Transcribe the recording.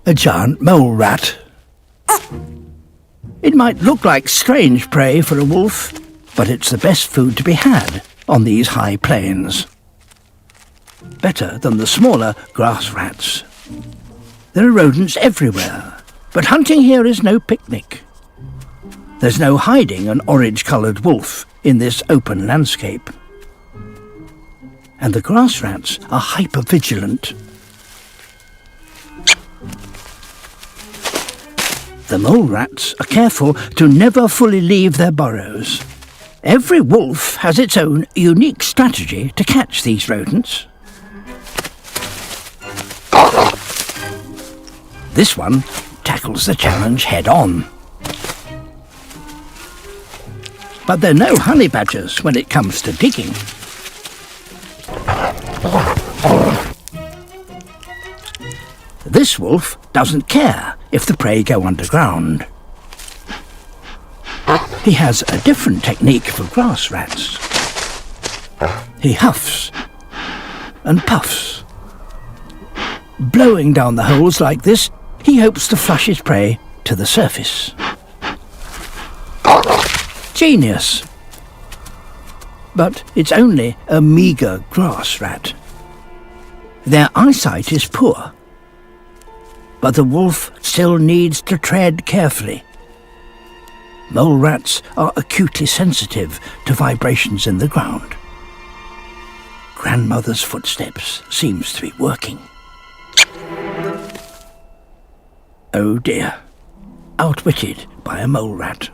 a giant mole rat. It might look like strange prey for a wolf, but it's the best food to be had on these high plains. Better than the smaller grass rats. There are rodents everywhere, but hunting here is no picnic. There's no hiding an orange-coloured wolf in this open landscape. And the grass rats are hyper-vigilant. The mole rats are careful to never fully leave their burrows. Every wolf has its own unique strategy to catch these rodents. This one tackles the challenge head-on. But there are no honey badgers when it comes to digging. This wolf doesn't care if the prey go underground. He has a different technique for grass rats. He huffs and puffs. Blowing down the holes like this, he hopes to flush his prey to the surface. Genius! But it's only a meagre grass rat. Their eyesight is poor, but the wolf still needs to tread carefully. Mole rats are acutely sensitive to vibrations in the ground. Grandmother's footsteps seems to be working. Oh dear, outwitted by a mole rat.